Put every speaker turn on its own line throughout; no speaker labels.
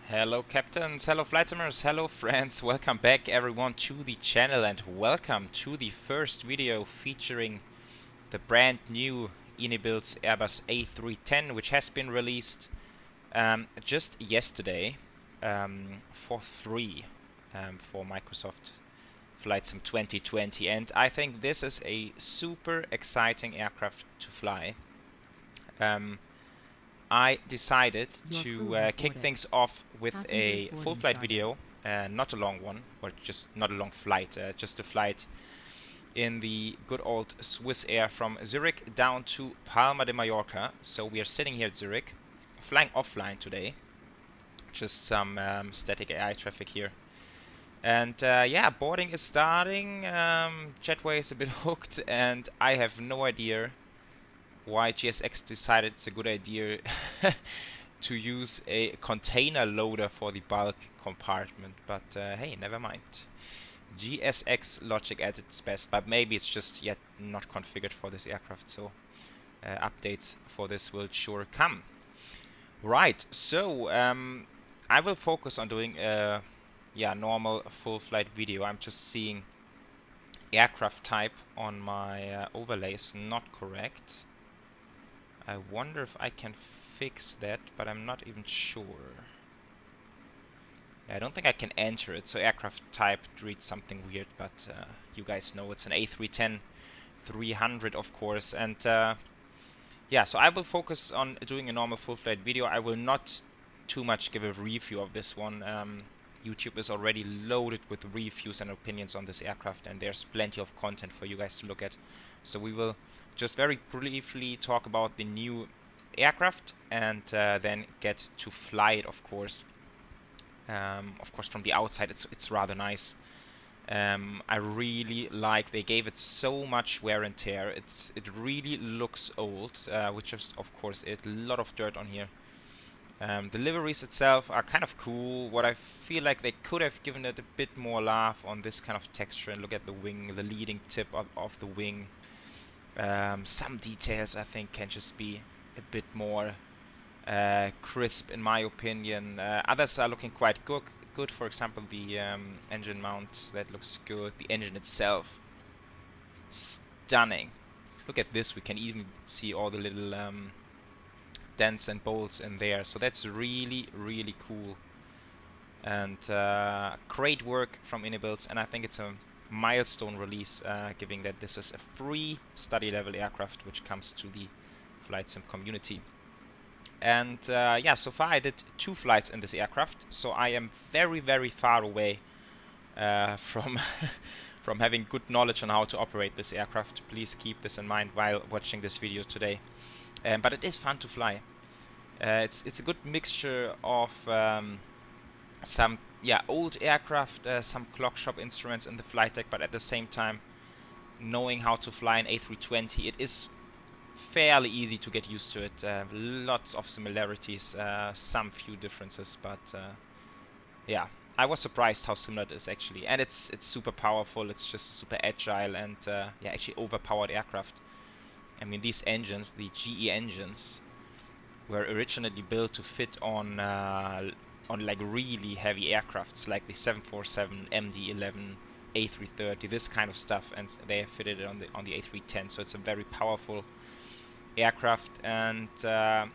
Hello captains, hello flight simmers, hello friends, welcome back everyone to the channel and welcome to the first video featuring the brand new iniBuilds Airbus A310, which has been released just yesterday for free for Microsoft Flight Sim 2020, and I think this is a super exciting aircraft to fly. I decided to kick things off with a full flight video, not a long one, or just not a long flight, just a flight in the good old Swissair from Zurich down to Palma de Mallorca. So we are sitting here at Zurich, flying offline today, just some static AI traffic here. And yeah, boarding is starting, jetway is a bit hooked, and I have no idea why GSX decided it's a good idea to use a container loader for the bulk compartment, but hey, never mind. GSX logic at its best, but maybe it's just yet not configured for this aircraft, so updates for this will sure come. Right, so I will focus on doing a normal full flight video. I'm just seeing aircraft type on my overlay is not correct. I wonder if I can fix that, but I'm not even sure. I don't think I can enter it, so aircraft type reads something weird, but you guys know it's an A310-300 of course, and yeah, so I will focus on doing a normal full flight video. I will not too much give a review of this one. YouTube is already loaded with reviews and opinions on this aircraft, and there's plenty of content for you guys to look at. So we will just very briefly talk about the new aircraft and then get to fly it, of course. Of course, from the outside, it's rather nice. I really like they gave it so much wear and tear. It really looks old, which is of course a lot of dirt on here. The liveries itself are kind of cool. What I feel like they could have given it a bit more love on this kind of texture, and look at the wing, the leading tip of the wing. Some details I think can just be a bit more crisp in my opinion. Others are looking quite good. For example, the engine mount, that looks good. The engine itself, stunning. Look at this, we can even see all the little dents and bolts in there, so that's really cool. And great work from iniBuilds, and I think it's a milestone release, given that this is a free study level aircraft which comes to the flight sim community. And yeah, so far I did 2 flights in this aircraft, so I am very far away from from having good knowledge on how to operate this aircraft. Please keep this in mind while watching this video today. But it is fun to fly. It's a good mixture of some old aircraft, some clock shop instruments in the flight deck, but at the same time knowing how to fly an A320, it is fairly easy to get used to it. Lots of similarities, some few differences, but yeah, I was surprised how similar it is actually, and it's super powerful. It's just super agile and yeah, actually overpowered aircraft. I mean, these engines, the GE engines, were originally built to fit on like really heavy aircrafts like the 747, MD-11, A330, this kind of stuff, and they have fitted it on the A310. So it's a very powerful aircraft, and yeah,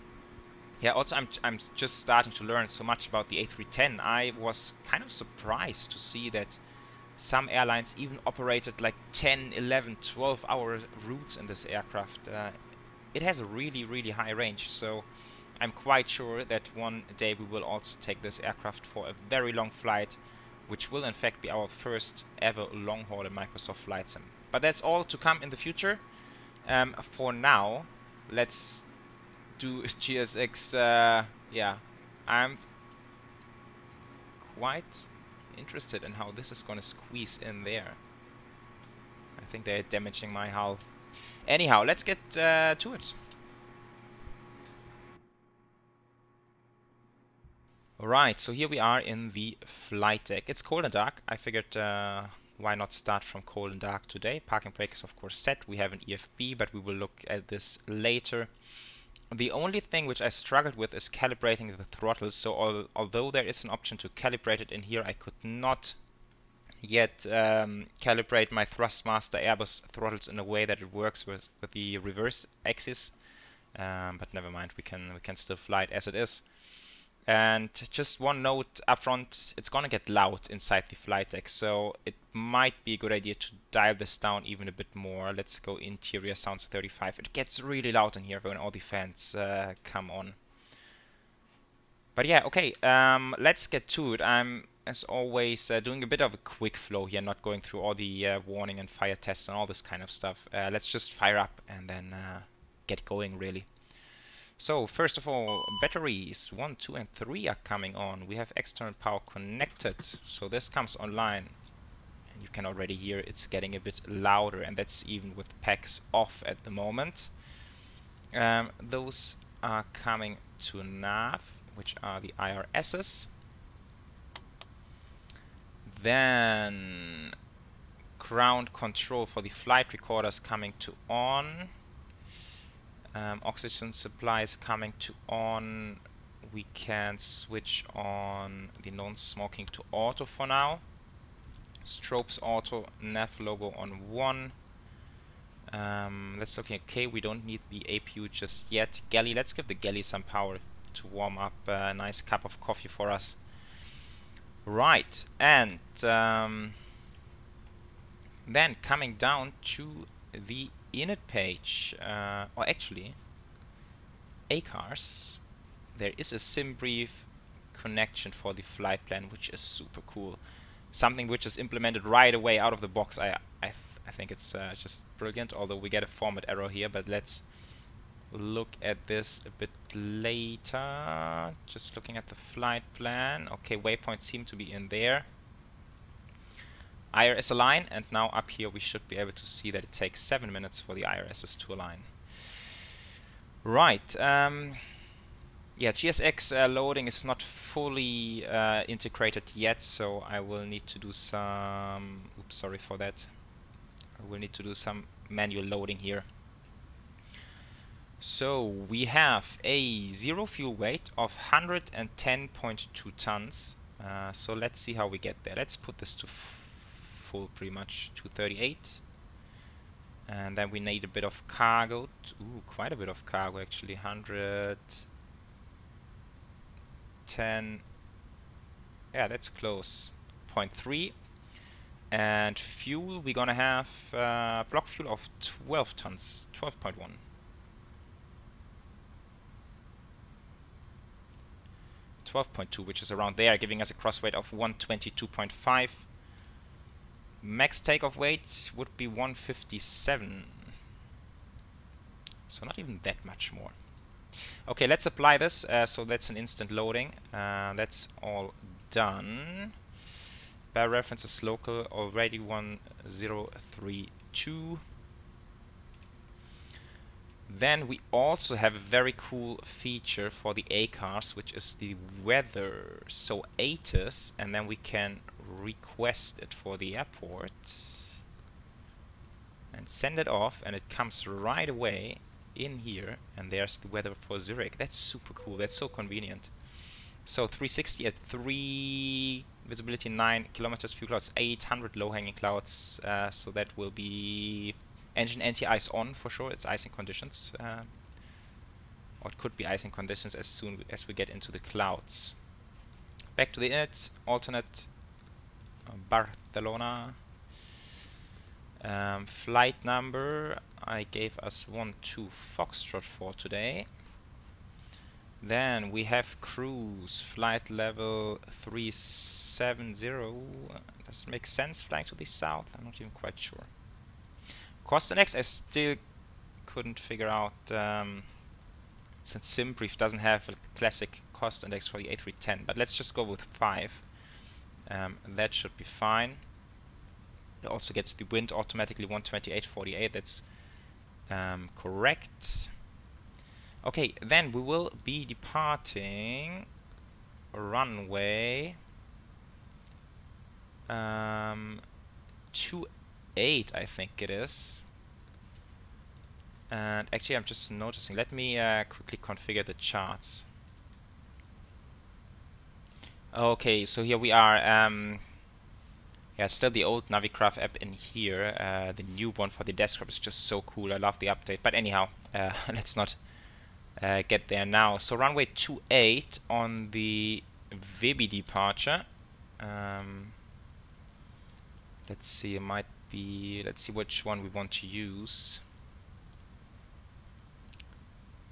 also I'm just starting to learn so much about the A310. I was kind of surprised to see that some airlines even operated like 10, 11, 12-hour routes in this aircraft. It has a really high range, so I'm quite sure that one day we will also take this aircraft for a very long flight, which will in fact be our first ever long haul in Microsoft Flight Sim. But that's all to come in the future. For now, let's do GSX. Yeah, I'm quite interested in how this is going to squeeze in there. I think they're damaging my hull. Anyhow, let's get to it. Alright, so here we are in the flight deck. It's cold and dark. I figured why not start from cold and dark today. Parking brake is of course set. We have an EFB, but we will look at this later. The only thing which I struggled with is calibrating the throttles. So although there is an option to calibrate it in here, I could not yet calibrate my Thrustmaster Airbus throttles in a way that it works with the reverse axis. But never mind, we can still fly it as it is. And just one note up front, it's gonna get loud inside the flight deck, so it might be a good idea to dial this down even a bit more. Let's go interior sounds 35. It gets really loud in here when all the fans come on. But yeah, okay, let's get to it. I'm, as always, doing a bit of a quick flow here, not going through all the warning and fire tests and all this kind of stuff. Let's just fire up and then get going, really. So first of all, batteries 1, 2 and 3 are coming on. We have external power connected, so this comes online. And you can already hear it's getting a bit louder, and that's even with packs off at the moment. Those are coming to nav, which are the IRSs. Then ground control for the flight recorders coming to on. Oxygen supply is coming to on. We can switch on the non-smoking to auto for now. Strobes auto, nav logo on 1. That's looking okay. We don't need the APU just yet. Galley, let's give the galley some power to warm up a nice cup of coffee for us. Right, and then coming down to the init page, or actually ACARS, there is a SimBrief connection for the flight plan, which is super cool. Something which is implemented right away out of the box. I think it's just brilliant, although we get a format error here, but let's look at this a bit later. Just looking at the flight plan. Okay, waypoints seem to be in there. IRS align, and now up here we should be able to see that it takes 7 minutes for the IRSs to align. Right, yeah, GSX loading is not fully integrated yet, so I will need to do some, oops, sorry for that. I will need to do some manual loading here. So we have a zero fuel weight of 110.2 tons. So let's see how we get there. Let's put this to full, pretty much 238. And then we need a bit of cargo. Ooh, quite a bit of cargo actually. 110. Yeah, that's close. 0.3. And fuel, we're gonna have block fuel of 12 tons, 12.1. 12.2, which is around there, giving us a cross weight of 122.5. Max takeoff weight would be 157. So not even that much more. Okay, let's apply this. So that's an instant loading. That's all done. Bear reference is local, already 1032. Then we also have a very cool feature for the ACARS, which is the weather. So ATIS, and then we can request it for the airport and send it off, and it comes right away in here, and there's the weather for Zurich. That's super cool. That's so convenient. So 360 at 3, visibility 9 kilometers, few clouds 800, low-hanging clouds. So that will be engine anti-ice on for sure. It's icing conditions, or it could be icing conditions as soon as we get into the clouds. Back to the init, alternate Barcelona. Flight number, I gave us 12 Foxtrot for today. Then we have cruise, flight level 370. Does it make sense flying to the south? I'm not even quite sure. Cost index, I still couldn't figure out, since SimBrief doesn't have a classic cost index for the A310, but let's just go with 5. That should be fine. It also gets the wind automatically 128.48, that's correct. Okay, then we will be departing runway 28, I think it is. And actually, I'm just noticing. Let me quickly configure the charts. Okay, so here we are. Yeah, still the old Navigraph app in here. The new one for the desktop is just so cool. I love the update. But anyhow, let's not get there now. So runway 28 on the VB departure. Let's see, it might be. Let's see which one we want to use.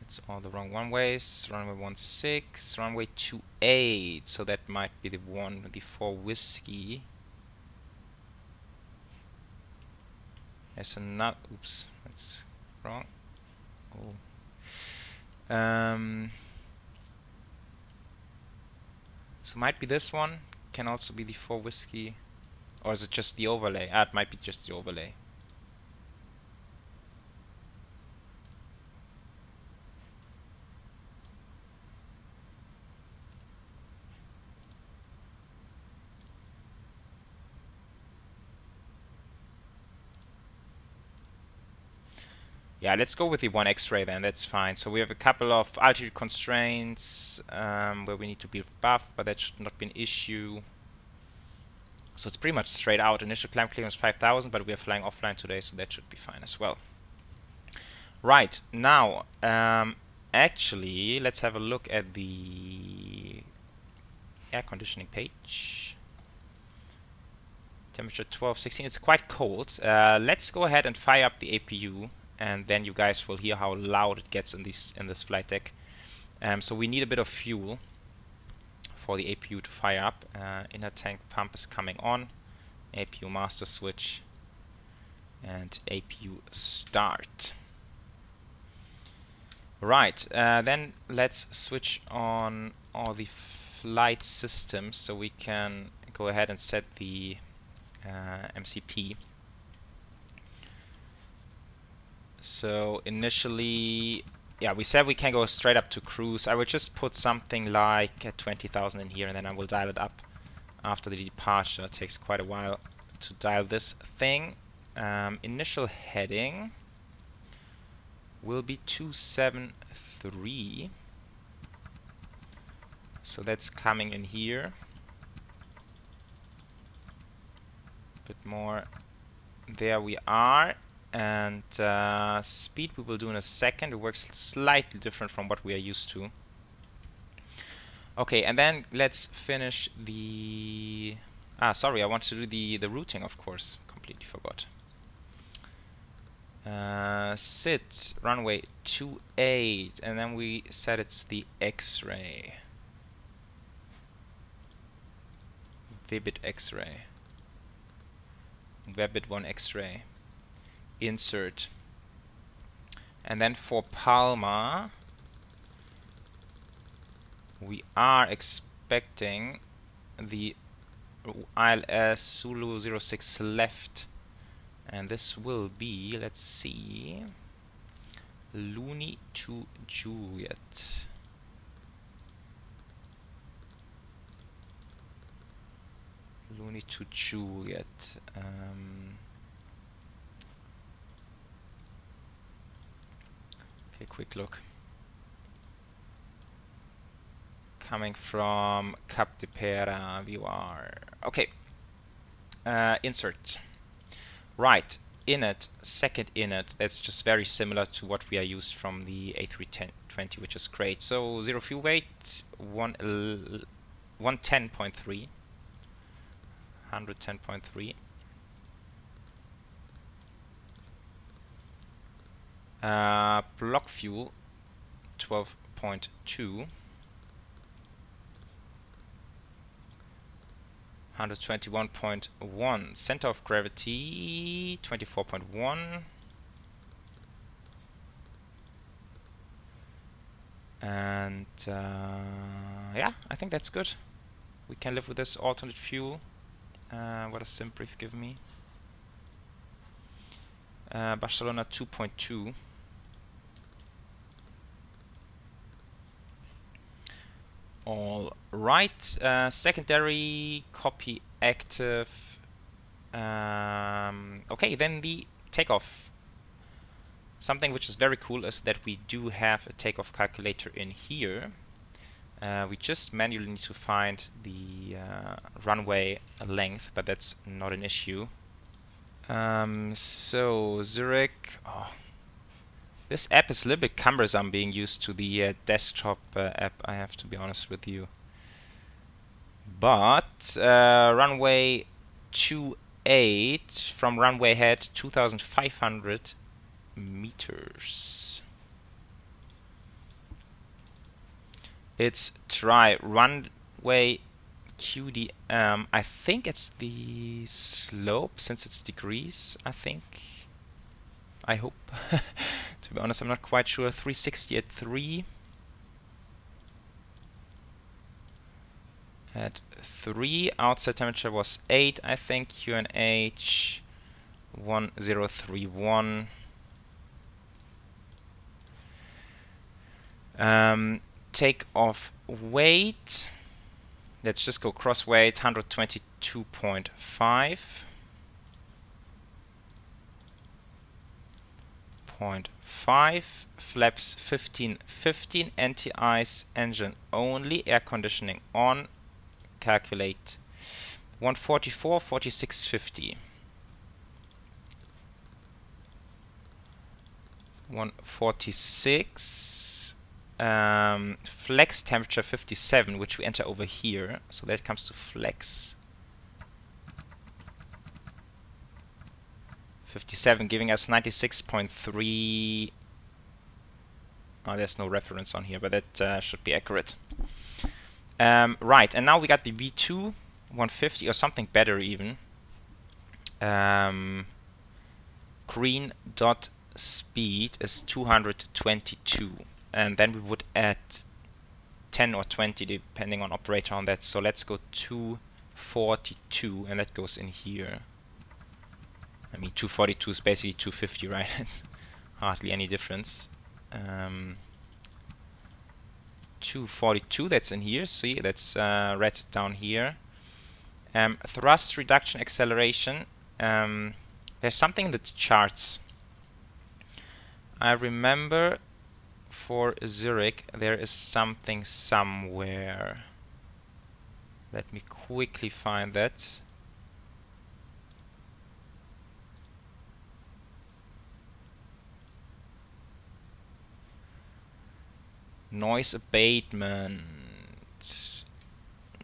It's all the wrong runways. Runway 16, runway 28. So that might be the one with the 4 whiskey. There's another. Oops, that's wrong. Oh. So might be this one. Can also be the 4 whiskey. Or is it just the overlay? Ah, it might be just the overlay. Yeah, let's go with the 1 X-ray then, that's fine. So we have a couple of altitude constraints where we need to be above, but that should not be an issue. So it's pretty much straight out. Initial climb clearance 5,000, but we are flying offline today, so that should be fine as well. Right, now, actually, let's have a look at the air conditioning page. Temperature 12, 16, it's quite cold. Let's go ahead and fire up the APU. And then you guys will hear how loud it gets in this flight deck. So we need a bit of fuel for the APU to fire up. Inner tank pump is coming on. APU master switch and APU start. Right, then let's switch on all the flight systems so we can go ahead and set the MCP. So initially, yeah, we said we can go straight up to cruise. I will just put something like 20,000 in here and then I will dial it up after the departure. It takes quite a while to dial this thing. Initial heading will be 273. So that's coming in here. A bit more. There we are. And speed we will do in a second. It works slightly different from what we are used to. Okay, and then let's finish the... sorry, I want to do the routing, of course. Completely forgot. Sit, runway 28, and then we said it's the X-ray. Vbit X-ray. Vbit 1 X-ray. Insert. And then for Palma, we are expecting the ILS Zulu 06 left, and this will be, let's see, Looney to Juliet. Looney to Juliet. Okay, quick look. Coming from Cap de Pera, we are okay. Insert. Right, init, second init. That's just very similar to what we are used from the A310, which is great. So zero fuel weight, 110.3, 110.3. Block fuel 12.2, 121.1, center of gravity 24.1, and yeah, I think that's good. We can live with this alternate fuel. What a sim brief give me. Barcelona 2.2. All right, secondary copy active. Okay, then the takeoff. Something which is very cool is that we do have a takeoff calculator in here. We just manually need to find the runway length, but that's not an issue. So Zurich, this app is a little bit cumbersome being used to the desktop app, I have to be honest with you. But runway 28 from runway head 2,500 meters. It's try runway QDM. I think it's the slope since it's degrees, I think. I hope. To be honest, I'm not quite sure. 360 at 3. At 3, outside temperature was 8, I think. QNH 1031. Takeoff weight. Let's just go cross weight 122.5. 0.5, flaps 15, anti-ice, engine only, air conditioning on, calculate 144, 4650. 146, flex temperature 57, which we enter over here, so that comes to flex 57, giving us 96.3. Oh, there's no reference on here, but that should be accurate. Right, and now we got the V2 150 or something better even. Green dot speed is 222, and then we would add 10 or 20 depending on operator on that. So let's go 242, and that goes in here. I mean, 242 is basically 250, right? It's hardly any difference. 242, that's in here. See, that's red down here. Thrust reduction acceleration. There's something in the charts. I remember for Zurich there is something somewhere. Let me quickly find that. Noise abatement.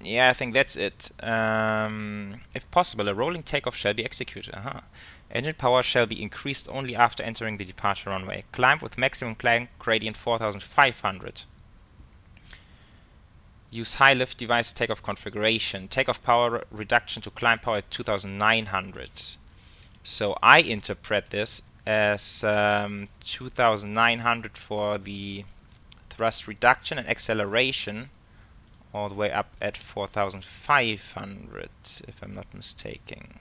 Yeah, I think that's it. If possible, a rolling takeoff shall be executed. Engine power shall be increased only after entering the departure runway. Climb with maximum climb gradient 4500. Use high lift device takeoff configuration. Takeoff power reduction to climb power at 2900. So I interpret this as 2900 for the thrust reduction and acceleration, all the way up at 4,500, if I'm not mistaken.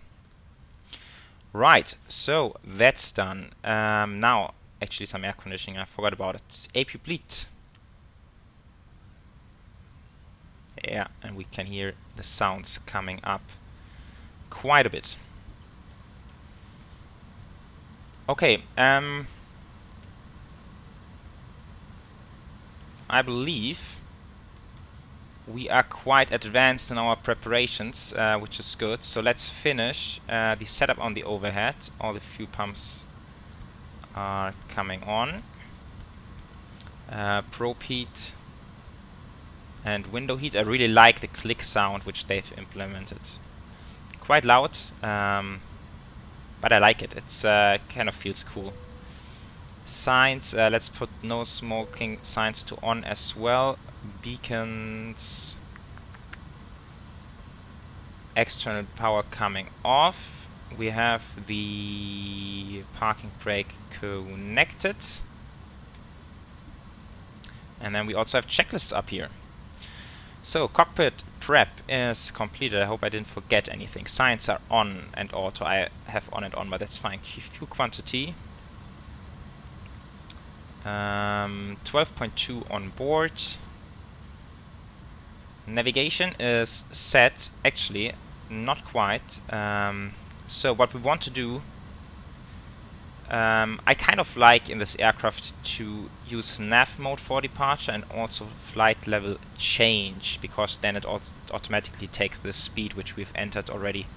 Right, so that's done. Now, actually some air conditioning, I forgot about it. AP bleed. Yeah, and we can hear the sounds coming up quite a bit. Okay, I believe we are quite advanced in our preparations, which is good. So let's finish the setup on the overhead. All the fuel pumps are coming on. Probe heat and window heat. I really like the click sound which they've implemented. Quite loud, but I like it. It's kind of feels cool. Signs, let's put no smoking signs to on as well. Beacons, external power coming off. We have the parking brake connected, and then we also have checklists up here. So cockpit prep is completed. I hope I didn't forget anything. Signs are on and auto. I have on and on, but that's fine. Fuel quantity 12.2 on board. Navigation is set, actually not quite. So what we want to do I kind of like in this aircraft to use nav mode for departure and also flight level change, because then it automatically takes the speed which we've entered already.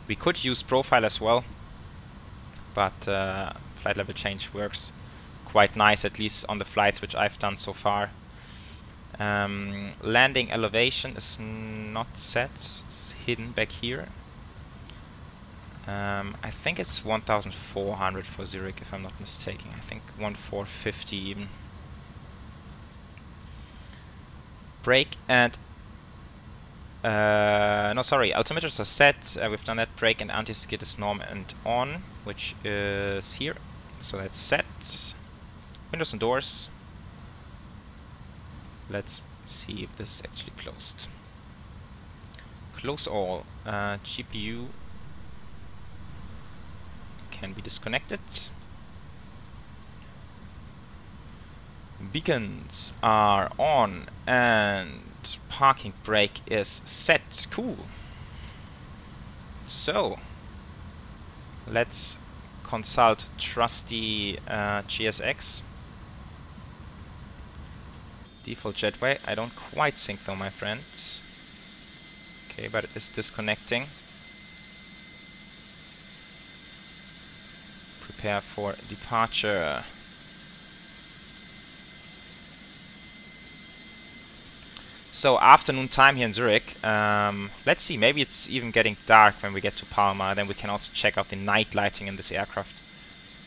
We could use profile as well, but flight level change works quite nice, at least on the flights which I've done so far. Landing elevation is not set, it's hidden back here. I think it's 1400 for Zurich, if I'm not mistaken. I think 1450 even. Brake and no, sorry, altimeters are set. We've done that. Brake and anti-skid is norm and on, which is here. So that's set. Windows and doors. Let's see if this is actually closed. Close all. GPU can be disconnected. Beacons are on and parking brake is set. Cool. So let's consult trusty GSX. Default jetway. I don't quite sync though, my friends. Okay, but it is disconnecting. Prepare for departure. So afternoon time here in Zurich. Let's see, maybe it's even getting dark when we get to Palma. Then we can also check out the night lighting in this aircraft,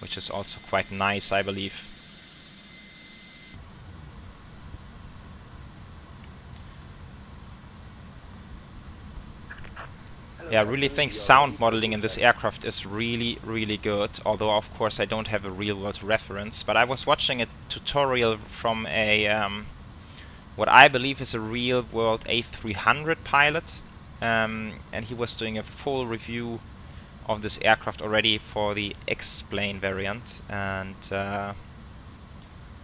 which is also quite nice, I believe. Yeah, I really think sound modeling in this aircraft is really, really good. Although, of course, I don't have a real-world reference. But I was watching a tutorial from a what I believe is a real-world A300 pilot, and he was doing a full review of this aircraft already for the X-plane variant. And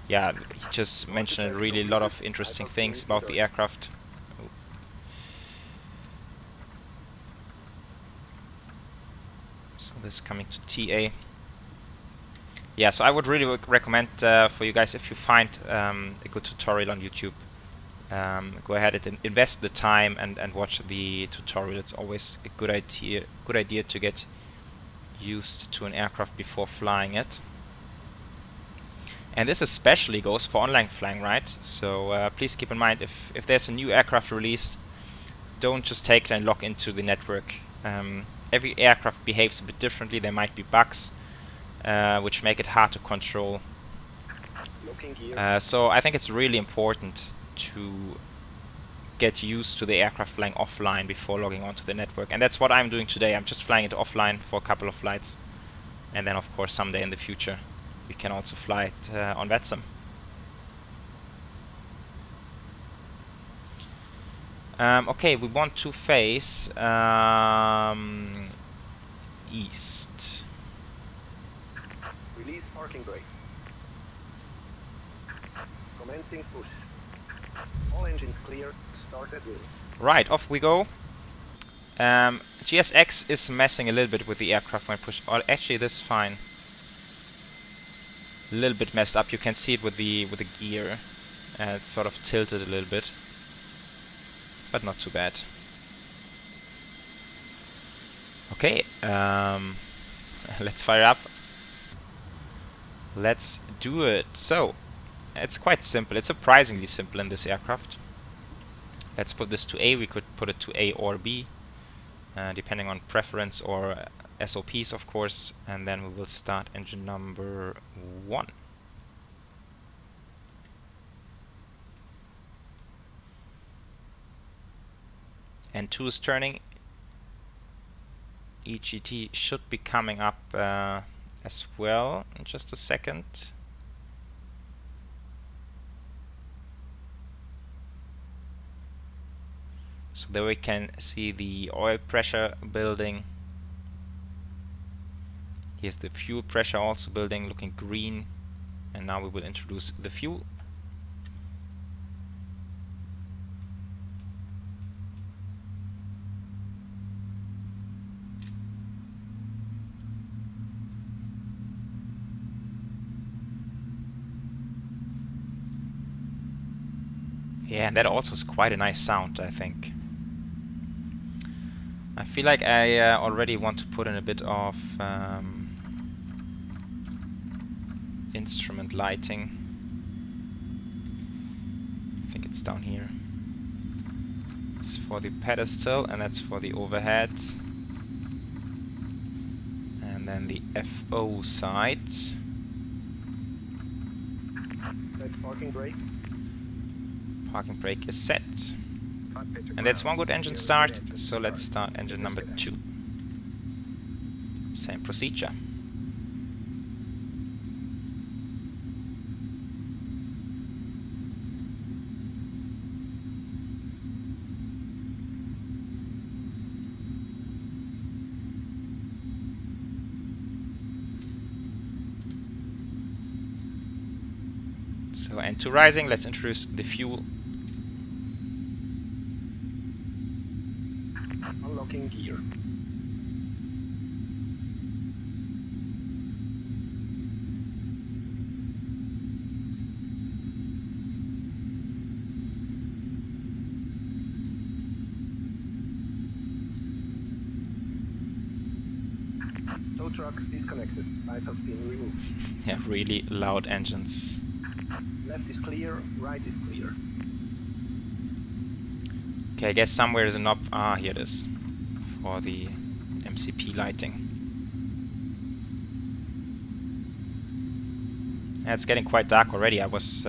yeah, he just mentioned a really lot of interesting things about the aircraft. So this is coming to TA. Yeah, so I would really recommend for you guys, if you find a good tutorial on YouTube, go ahead and invest the time and watch the tutorial. It's always a good idea to get used to an aircraft before flying it. And this especially goes for online flying, right? So please keep in mind, if there's a new aircraft released, don't just take it and log into the network. Every aircraft behaves a bit differently. There might be bugs which make it hard to control. So I think it's really important to get used to the aircraft flying offline before logging onto the network. And that's what I'm doing today. I'm just flying it offline for a couple of flights. And then, of course, someday in the future, we can also fly it on VATSIM. Okay, we want to face east.
Release parking brakes. Commencing push. All engines clear. Start at will.
Right, off we go. GSX is messing a little bit with the aircraft when pushed. Oh, actually, this is fine. A little bit messed up. You can see it with the gear. It's sort of tilted a little bit, but not too bad. Okay, let's fire up. Let's do it. So, it's quite simple. It's surprisingly simple in this aircraft. Let's put this to A. We could put it to A or B, depending on preference or SOPs, of course. And then we will start engine number 1. And 2 is turning. EGT should be coming up as well in just a second. So there we can see the oil pressure building. Here's the fuel pressure also building, looking green. And now we will introduce the fuel. Yeah, and that also is quite a nice sound, I think. I feel like I already want to put in a bit of instrument lighting. I think it's down here. It's for the pedestal and that's for the overhead. And then the FO side.
Set parking brake.
Parking brake is set. And that's one good engine start, so let's start engine number 2. Same procedure. So N2 rising, let's introduce the fuel.
Unlocking gear. Tow truck disconnected. Light has been removed.
Yeah, really loud engines.
Left is clear, right is clear.
Okay, I guess somewhere is a knob. Ah, here it is. For the MCP lighting. Yeah, it's getting quite dark already. I was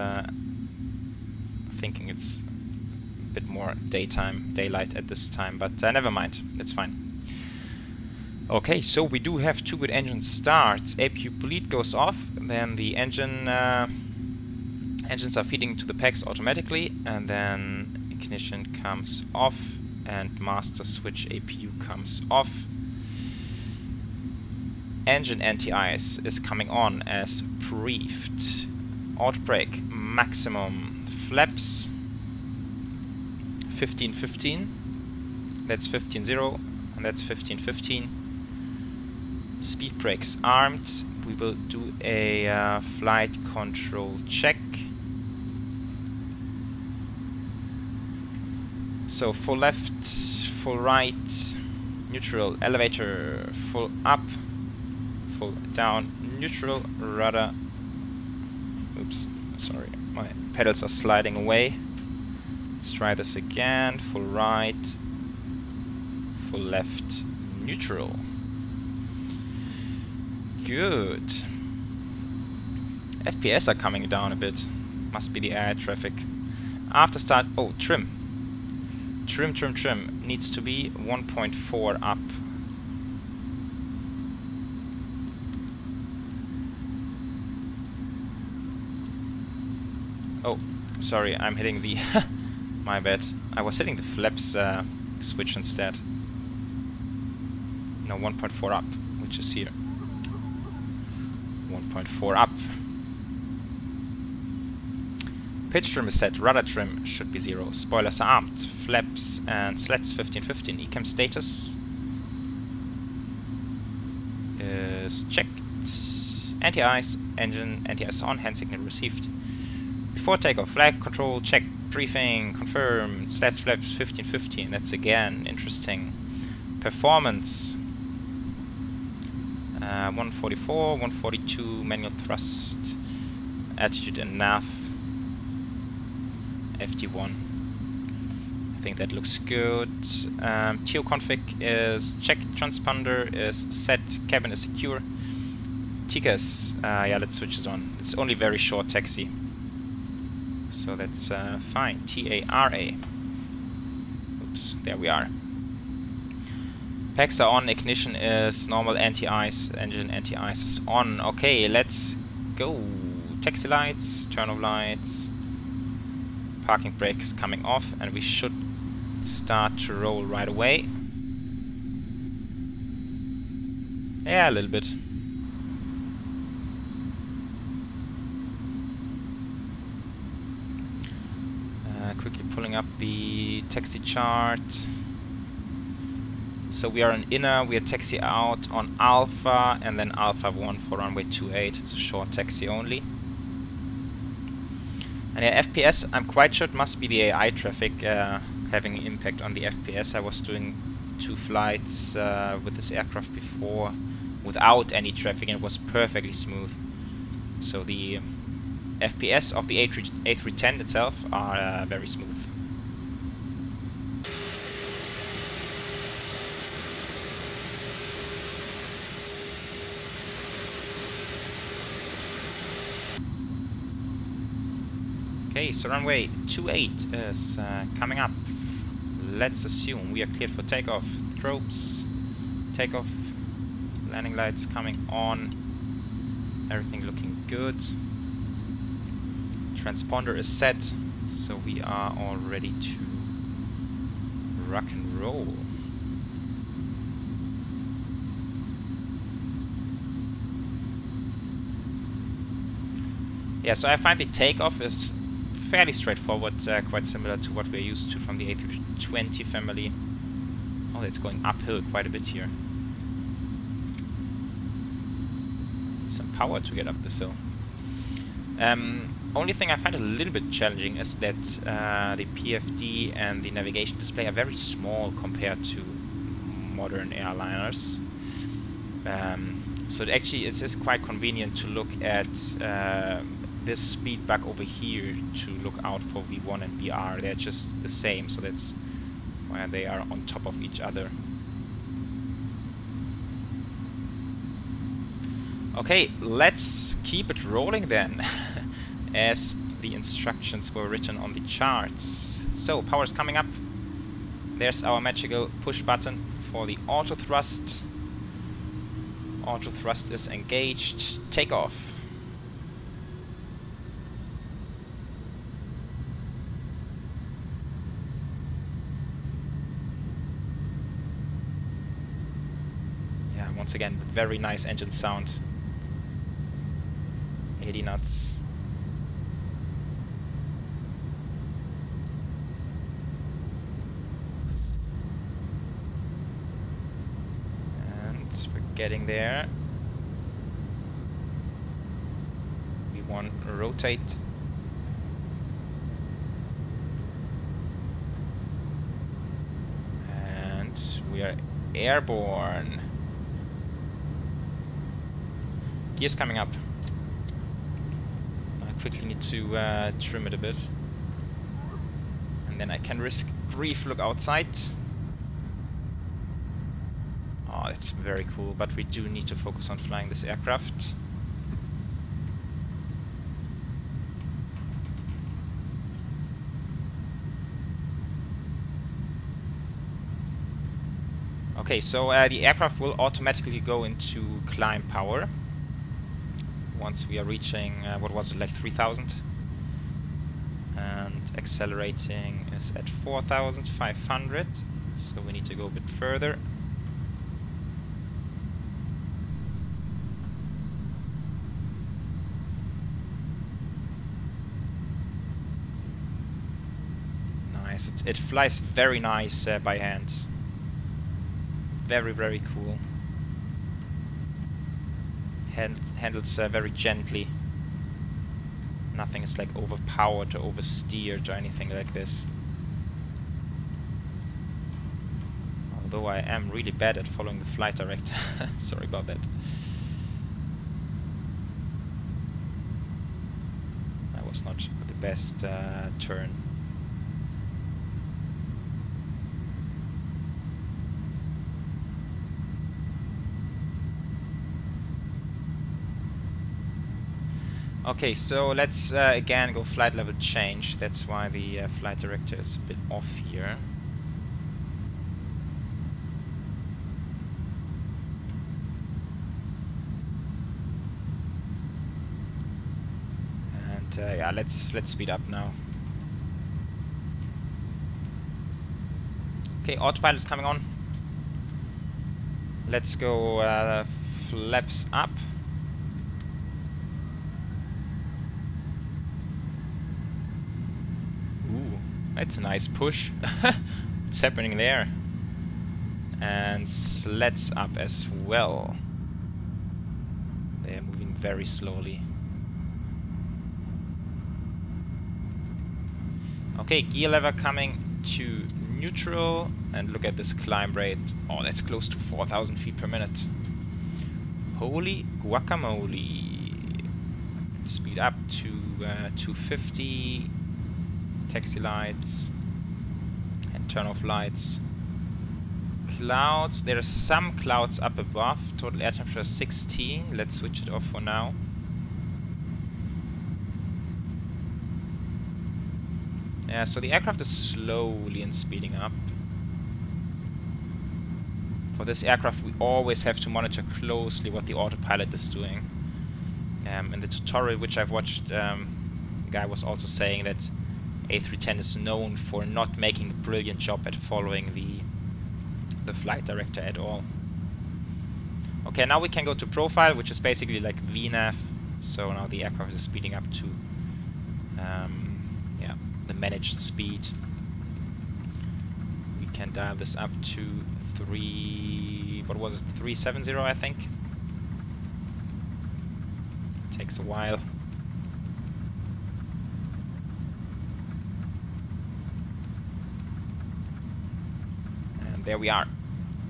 thinking it's a bit more daylight at this time, but never mind. That's fine. Okay, so we do have 2 good engine starts. APU bleed goes off, then the engines are feeding to the packs automatically, and then ignition comes off and master switch APU comes off. Engine anti-ice is coming on as briefed. Auto brake maximum. Flaps 15-15. That's 15-0 and that's 15-15. Speed brakes armed. We will do a flight control check. So full left, full right, neutral, elevator, full up, full down, neutral, rudder. Oops, sorry, my pedals are sliding away. Let's try this again. Full right, full left, neutral. Good. FPS are coming down a bit. Must be the air traffic. After start, oh, trim. Trim needs to be 1.4 up. Oh, sorry, I'm hitting the my bad. I was hitting the flaps switch instead. No, 1.4 up, which is here. 1.4 up. Pitch trim is set, rudder trim should be 0, spoilers are armed, flaps and slats 15-15, ECAM status is checked, anti-ice, engine anti-ice on, hand signal received. Before takeoff, flag control check, briefing, confirm, slats flaps 15-15, that's again interesting. Performance 144, 142, manual thrust, attitude and nav. FT1. I think that looks good. TO config is checked, transponder is set, cabin is secure. TCAS, yeah, let's switch it on. It's only very short taxi, so that's fine. TARA. Oops, there we are. Packs are on, ignition is normal, anti-ice, engine anti-ice is on. Okay, let's go. Taxi lights, turn off lights. Parking brakes coming off, and we should start to roll right away. Yeah, a little bit. Quickly pulling up the taxi chart. So we are in inner, we are taxi out on Alpha, and then Alpha 1 for runway 28. It's a short taxi only. And yeah, FPS, I'm quite sure it must be the AI traffic having an impact on the FPS. I was doing 2 flights with this aircraft before without any traffic and it was perfectly smooth. So the FPS of the A310 itself are very smooth. Okay, so runway 28 is coming up. Let's assume we are cleared for takeoff. Strobes, takeoff, landing lights coming on. Everything looking good. Transponder is set, so we are all ready to rock and roll. Yeah, so I find the takeoff is fairly straightforward, quite similar to what we're used to from the A320 family. Oh, it's going uphill quite a bit here. Some power to get up this hill. Only thing I find a little bit challenging is that the PFD and the navigation display are very small compared to modern airliners. So it actually is quite convenient to look at this speed bug over here to look out for V1 and VR. They're just the same, so that's why they are on top of each other. Okay, let's keep it rolling then, as the instructions were written on the charts. So, power is coming up. There's our magical push button for the auto thrust. Auto thrust is engaged. Takeoff. Yeah, once again, very nice engine sound. 80 knots. And we're getting there. We want to rotate. And we are airborne. Gears coming up. Quickly need to trim it a bit, and then I can risk brief look outside. Oh, that's very cool, but we do need to focus on flying this aircraft. Okay, so the aircraft will automatically go into climb power once we are reaching, what was it, like 3,000? And accelerating is at 4,500, so we need to go a bit further. Nice, it flies very nice by hand. Very, very cool. Handles very gently. Nothing is like overpowered or oversteered or anything like this. Although I am really bad at following the flight director. Sorry about that. That was not the best turn. Okay, so let's again go flight level change. That's why the flight director is a bit off here. And yeah, let's speed up now. Okay, autopilot is coming on. Let's go flaps up. That's a nice push. What's happening there? And sleds up as well. They are moving very slowly. Okay, gear lever coming to neutral, and look at this climb rate. Oh, that's close to 4,000 feet per minute. Holy guacamole. Speed up to 250. Taxi lights and turn off lights. Clouds, there are some clouds up above. Total air temperature 16. Let's switch it off for now. Yeah, so the aircraft is slowly and speeding up. For this aircraft we always have to monitor closely what the autopilot is doing. In the tutorial which I've watched, Guy was also saying that A310 is known for not making a brilliant job at following the flight director at all. Okay, now we can go to profile, which is basically like VNAV. So now the aircraft is speeding up to yeah, the managed speed. We can dial this up to 370 I think. Takes a while. And there we are.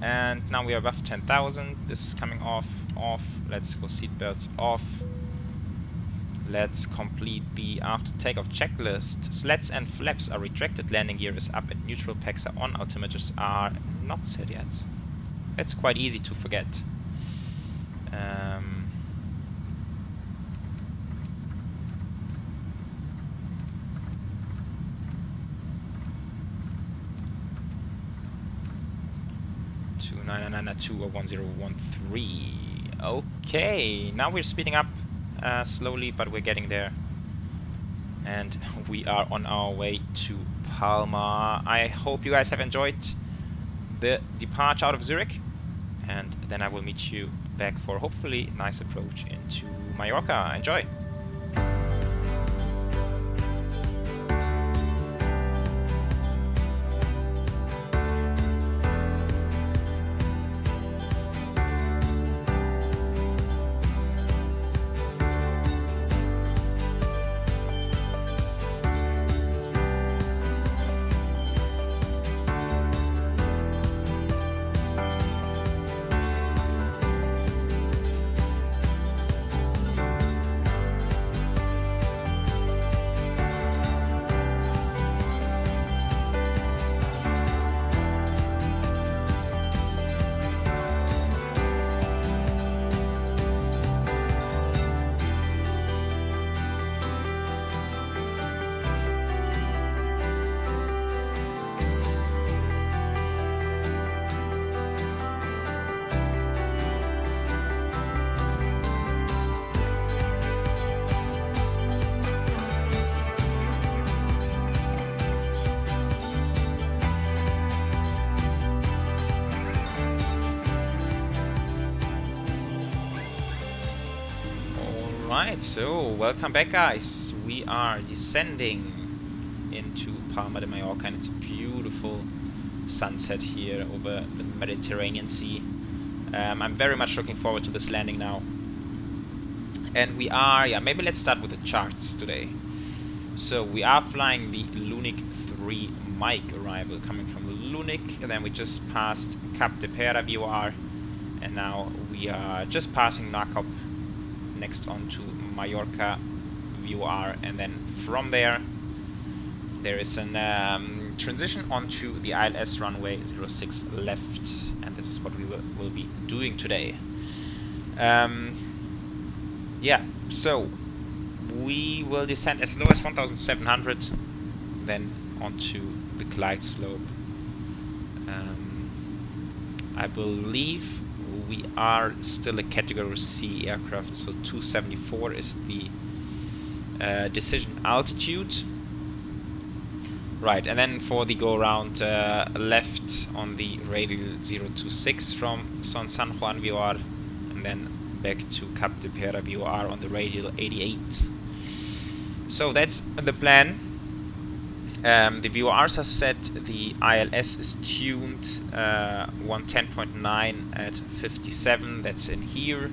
And now we are above 10,000. This is coming off. Let's go seatbelts off. Let's complete the after takeoff checklist. Slats and flaps are retracted. Landing gear is up and neutral. Packs are on. Altimeters are not set yet. It's quite easy to forget. 2992 or 1013. Okay, now we're speeding up slowly, but we're getting there. And we are on our way to Palma. I hope you guys have enjoyed the departure out of Zurich. And then I will meet you back for hopefully a nice approach into Mallorca. Enjoy! Alright, so welcome back guys. We are descending into Palma de Mallorca and it's a beautiful sunset here over the Mediterranean Sea. I'm very much looking forward to this landing now. And we are, yeah, maybe let's start with the charts today. So we are flying the Lunik 3 Mike arrival coming from Lunik, and then we just passed Cap de Pera VOR, and now we are just passing Nakop, next on to Mallorca VOR, and then from there is an transition onto the ILS runway 06 left, and this is what we will be doing today. Yeah, so we will descend as low as 1700, then onto the glide slope. I believe we are still a category C aircraft, so 274 is the decision altitude. Right, and then for the go around left on the radial 026 from San Juan VOR, and then back to Cap de Pera VOR on the radial 88. So that's the plan. The VORs are set, the ILS is tuned 110.9 at 57, that's in here.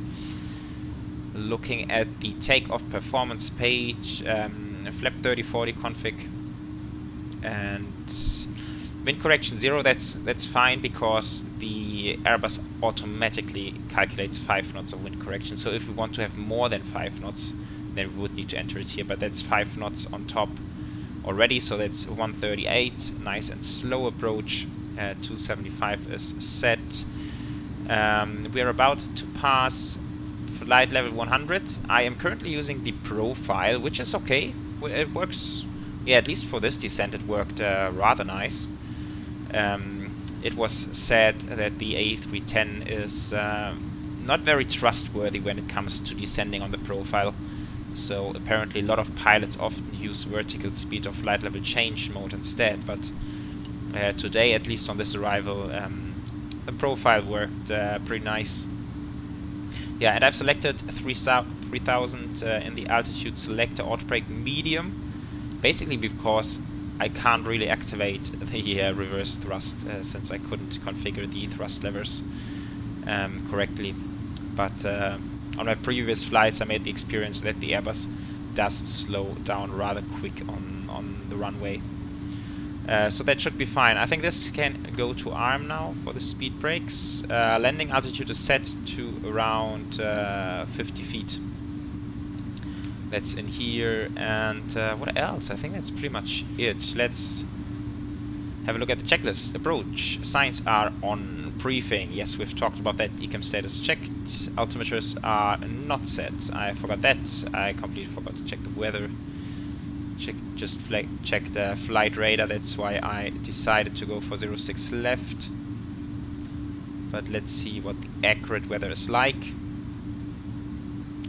Looking at the takeoff performance page, flap 3040 config, And wind correction 0, that's fine, because the Airbus automatically calculates 5 knots of wind correction. So if we want to have more than 5 knots, then we would need to enter it here, but that's 5 knots on top already, so that's 138. Nice and slow approach. 275 is set. We are about to pass flight level 100. I am currently using the profile, which is okay. It works, yeah, at least for this descent it worked rather nice. It was said that the A310 is not very trustworthy when it comes to descending on the profile. So apparently a lot of pilots often use vertical speed or flight level change mode instead, but today, at least on this arrival, the profile worked pretty nice. Yeah, and I've selected 3000 in the altitude selector auto brake medium, basically because I can't really activate the reverse thrust since I couldn't configure the thrust levers correctly. But on my previous flights I made the experience that the Airbus does slow down rather quick on the runway. So that should be fine. I think this can go to arm now for the speed brakes. Landing altitude is set to around 50 feet. That's in here. And what else? I think that's pretty much it. Let's have a look at the checklist. Approach. Signs are on. Briefing. Yes, we've talked about that. Ecam status checked. Altimeters are not set. I forgot that. I completely forgot to check the weather. Checked flight radar, that's why I decided to go for 06 left. But let's see what the accurate weather is like.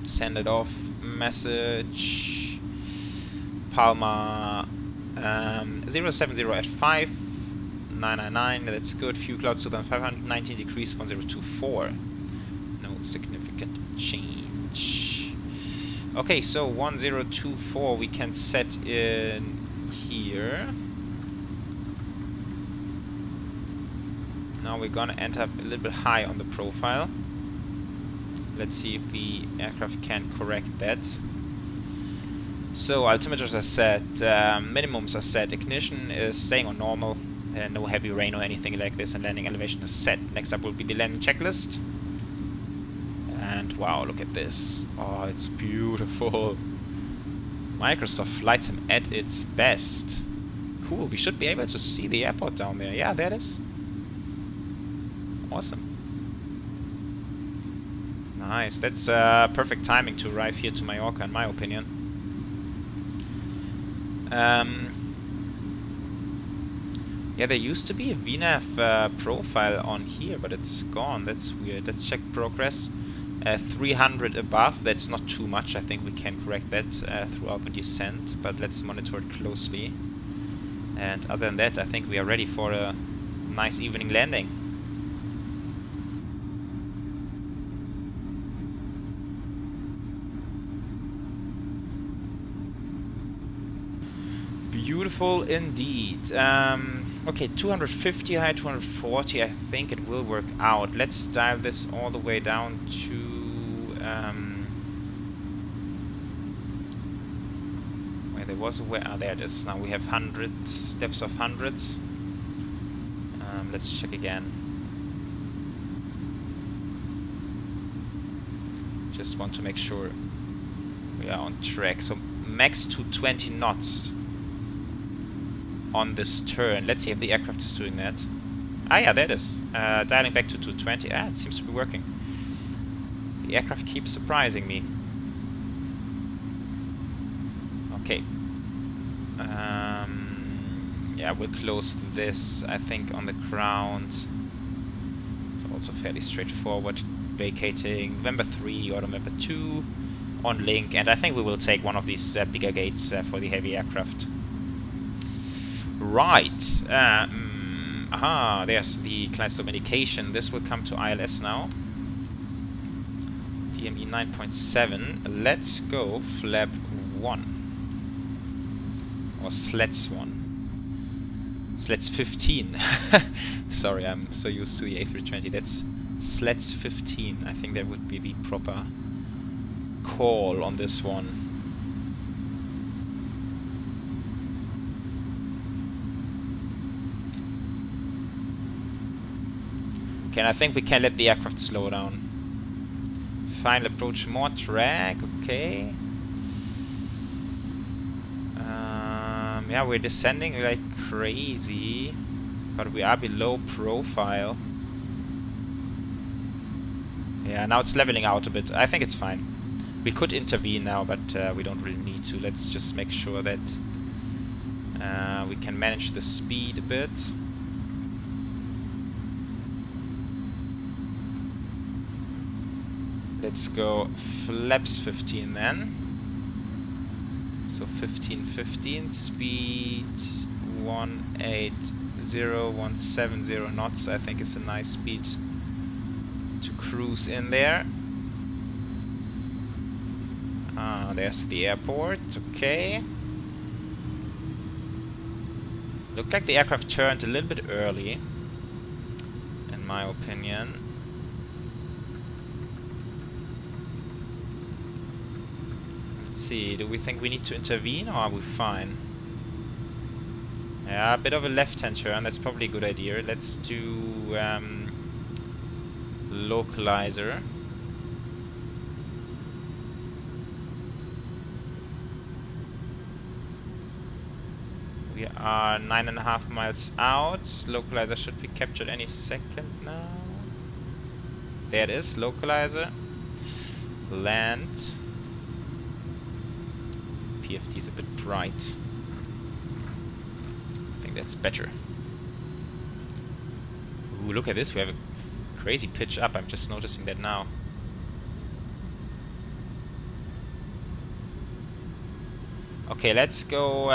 Send it off. Message. Palma 070 at 5. 999, that's good. Fuel clouds 2519 degrees 1024. No significant change. Okay, so 1024 we can set in here. Now we're gonna end up a little bit high on the profile. Let's see if the aircraft can correct that. So altimeters are set, minimums are set, ignition is staying on normal, no heavy rain or anything like this, and landing elevation is set. Next up will be the landing checklist. And wow, look at this. Oh, it's beautiful. Microsoft Flight Sim at its best. Cool, we should be able to see the airport down there. Yeah, there it is. Awesome. Nice, that's perfect timing to arrive here to Mallorca in my opinion. Yeah, there used to be a VNAV profile on here, but it's gone. That's weird. Let's check progress. 300 above, that's not too much. I think we can correct that throughout the descent, but let's monitor it closely. And other than that, I think we are ready for a nice evening landing. Beautiful indeed. Okay, 250 high, 240, I think it will work out. Let's dial this all the way down to where there was a way. Ah, there it is. Now we have 100 steps of hundreds. Let's check again. Just want to make sure we are on track. So max to 20 knots on this turn. Let's see if the aircraft is doing that. Ah yeah, there it is. Dialing back to 220. Ah, it seems to be working. The aircraft keeps surprising me. Okay. Yeah, we'll close this, I think, on the ground. It's also fairly straightforward. Vacating November 3 or November 2 on link, and I think we will take one of these bigger gates for the heavy aircraft. Right. Aha, there's the client slope indication. This will come to ILS now. DME 9.7. Let's go flap 1. Or slats 1. Slats 15. Sorry, I'm so used to the A320. That's slats 15. I think that would be the proper call on this one. Okay, and I think we can let the aircraft slow down. Final approach, more drag, okay. Yeah, we're descending like crazy, but we are below profile. Yeah, now it's leveling out a bit. I think it's fine. We could intervene now, but we don't really need to. Let's just make sure that we can manage the speed a bit. Let's go flaps 15 then. So 15, speed 180, knots. I think is a nice speed to cruise in there. There's the airport. Okay. Looked like the aircraft turned a little bit early, in my opinion. Let's see, do we think we need to intervene or are we fine? Yeah, a bit of a left-hand turn, that's probably a good idea. Let's do localizer. We are 9.5 miles out. Localizer should be captured any second now. There it is, localizer. Land. PFD is a bit bright. I think that's better. Ooh, look at this, we have a crazy pitch up. I'm just noticing that now. Okay, let's go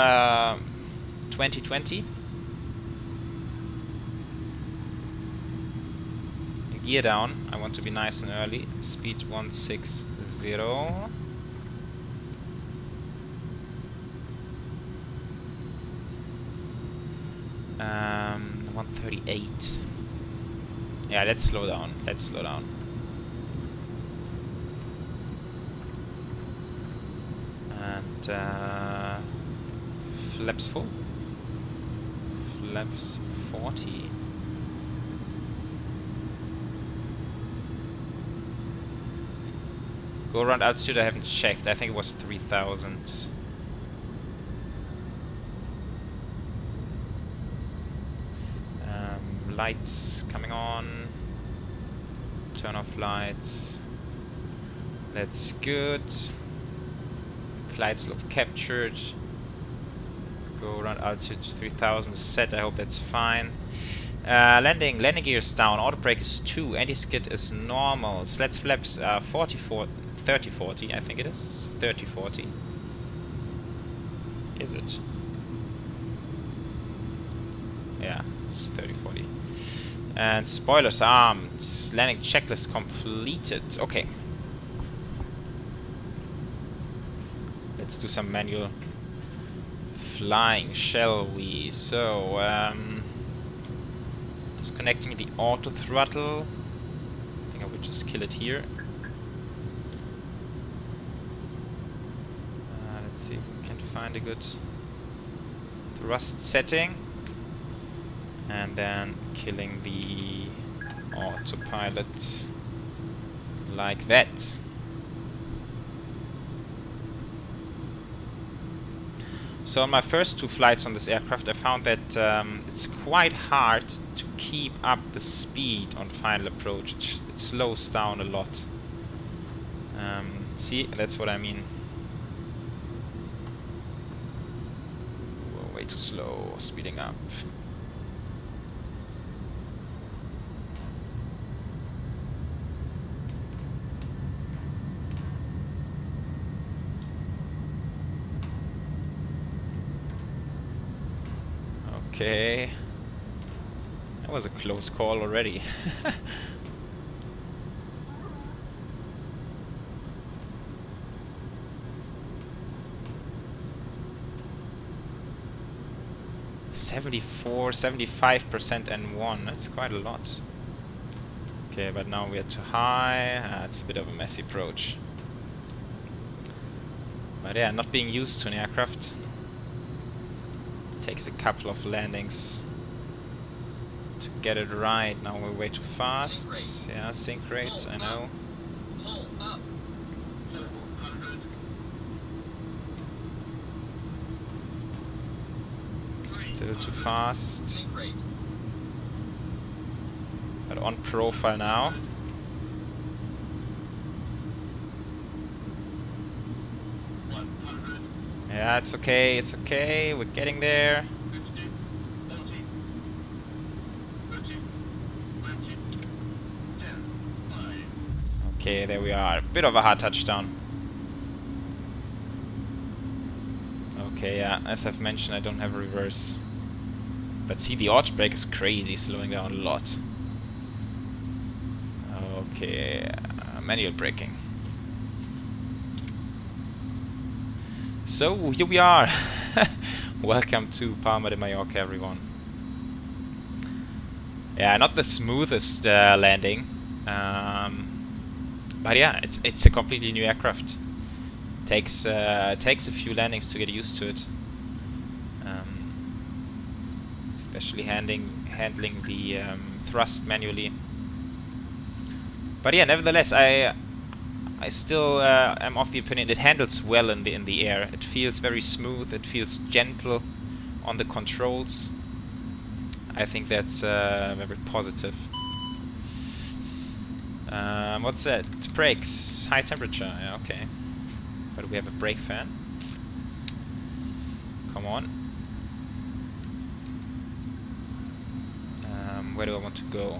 2020. Gear down. I want to be nice and early. Speed 160. 138. Yeah, let's slow down. Let's slow down. And flaps full. Flaps 40. Go around altitude, I haven't checked. I think it was 3000. Lights coming on. Turn off lights. That's good. Glide slope captured. Go around altitude 3000 set. I hope that's fine. Landing gear is down. Auto brake is 2. Anti-skid is normal. Sleds flaps 30-40. I think it is 30-40. Is it? Yeah, it's 30-40. And spoilers armed. Landing checklist completed. Okay. Let's do some manual flying, shall we? So, disconnecting the auto throttle. I think I would just kill it here. Let's see if we can find a good thrust setting. And then killing the autopilot like that. So on my first 2 flights on this aircraft, I found that it's quite hard to keep up the speed on final approach. It slows down a lot. See, that's what I mean. Whoa, way too slow, speeding up. Okay, that was a close call already. (74, 75% N1, that's quite a lot. Okay, but now we are too high. It's a bit of a messy approach. But yeah, not being used to an aircraft. Takes a couple of landings to get it right. Now we're way too fast. Yeah, sync rate, I know. Still too fast. But on profile now. Yeah, it's okay, we're getting there. Okay, there we are. Bit of a hard touchdown. Okay, yeah, as I've mentioned, I don't have a reverse. But see, the arch brake is crazy, slowing down a lot. Okay, manual braking. So, here we are. Welcome to Palma de Mallorca, everyone. Yeah, not the smoothest landing. But yeah, it's a completely new aircraft. Takes a few landings to get used to it. Especially handling the thrust manually. But yeah, nevertheless, I still am of the opinion it handles well in the air. It feels very smooth. It feels gentle on the controls. I think that's very positive. What's that? Brakes, high temperature. Yeah, okay. But we have a brake fan. Come on. Where do I want to go?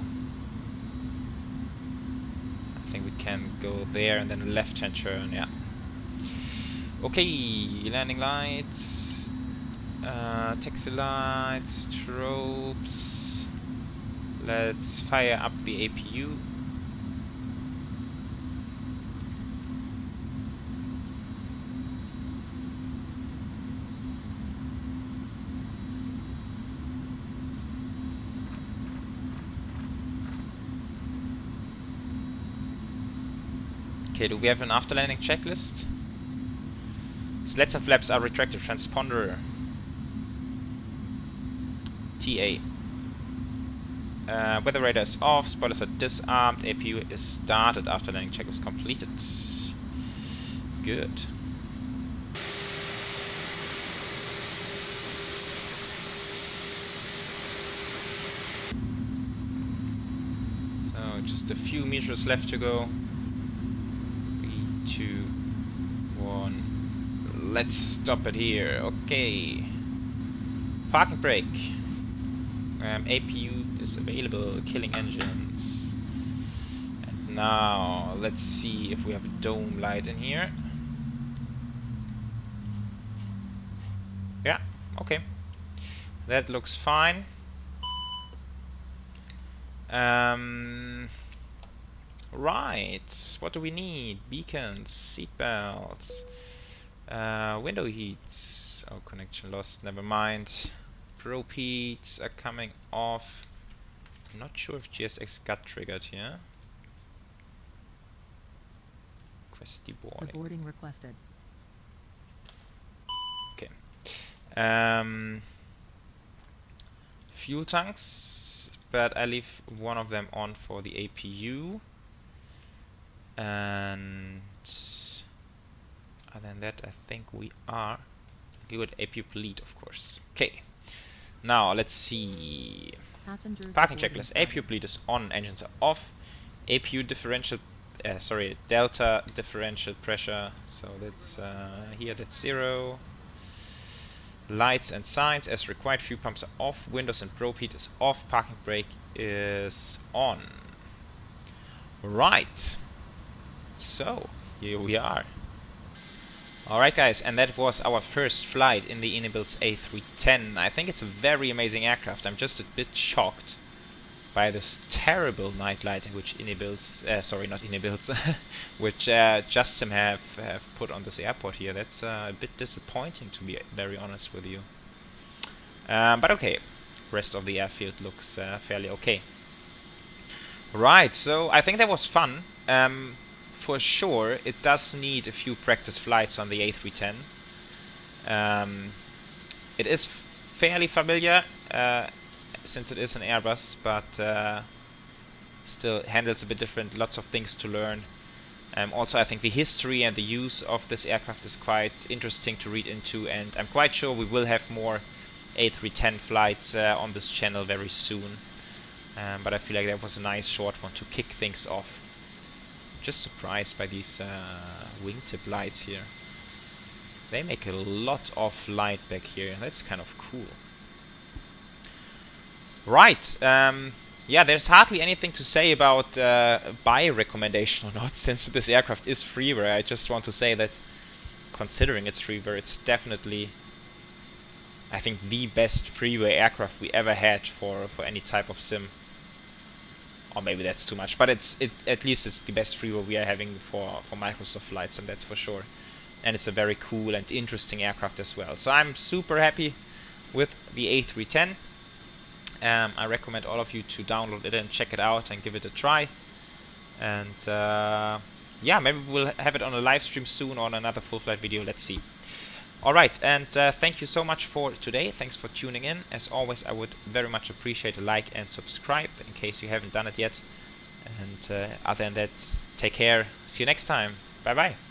I think we can go there and then a left-hand turn, yeah. Okay, landing lights, taxi lights, strobes. Let's fire up the APU. Okay, do we have an after landing checklist? Slats and flaps are retracted, transponder. TA. Weather radar is off, spoilers are disarmed, APU is started after landing check was completed. Good. So, just a few meters left to go. 3, 2, 1. Let's stop it here. Okay. Parking brake. APU is available. Killing engines. And now let's see if we have a dome light in here. Yeah. Okay. That looks fine. Right, what do we need? Beacons, seat belts, window heats. Oh, connection lost, never mind. Probe heats are coming off. I'm not sure if GSX got triggered here. Request deboarding.
Deboarding requested.
Okay. Fuel tanks, but I leave one of them on for the APU. And other than that, I think we are good. APU lead, of course. Okay. Now let's see.
Passengers
Parking checklist. APU bleed is on. Engines are off. APU differential. Delta differential pressure. So that's here. That's 0. Lights and signs as required. Fuel pumps are off. Windows and probe heat is off. Parking brake is on. Right. So, here we are. Alright guys, and that was our first flight in the iniBuilds A310. I think it's a very amazing aircraft. I'm just a bit shocked by this terrible night lighting which which Justsim have put on this airport here. That's a bit disappointing, to be very honest with you. But okay, rest of the airfield looks fairly okay. Right, so I think that was fun. For sure, it does need a few practice flights on the A310. It is fairly familiar, since it is an Airbus, but still handles a bit different, lots of things to learn. Also, I think the history and the use of this aircraft is quite interesting to read into, and I'm quite sure we will have more A310 flights on this channel very soon. But I feel like that was a nice short one to kick things off. Just surprised by these wingtip lights here. They make a lot of light back here. That's kind of cool. Right. Yeah, there's hardly anything to say about buy recommendation or not, since this aircraft is freeware. I just want to say that considering it's freeware, it's definitely, I think, the best freeware aircraft we ever had for any type of sim. Or maybe that's too much, but at least it's the best freeware we are having for Microsoft flights, and that's for sure. And it's a very cool and interesting aircraft as well. So I'm super happy with the A310. I recommend all of you to download it and check it out and give it a try. And yeah, maybe we'll have it on a live stream soon or on another full flight video. Let's see. Alright, and thank you so much for today. Thanks for tuning in. As always, I would very much appreciate a like and subscribe in case you haven't done it yet. And other than that, take care. See you next time. Bye bye.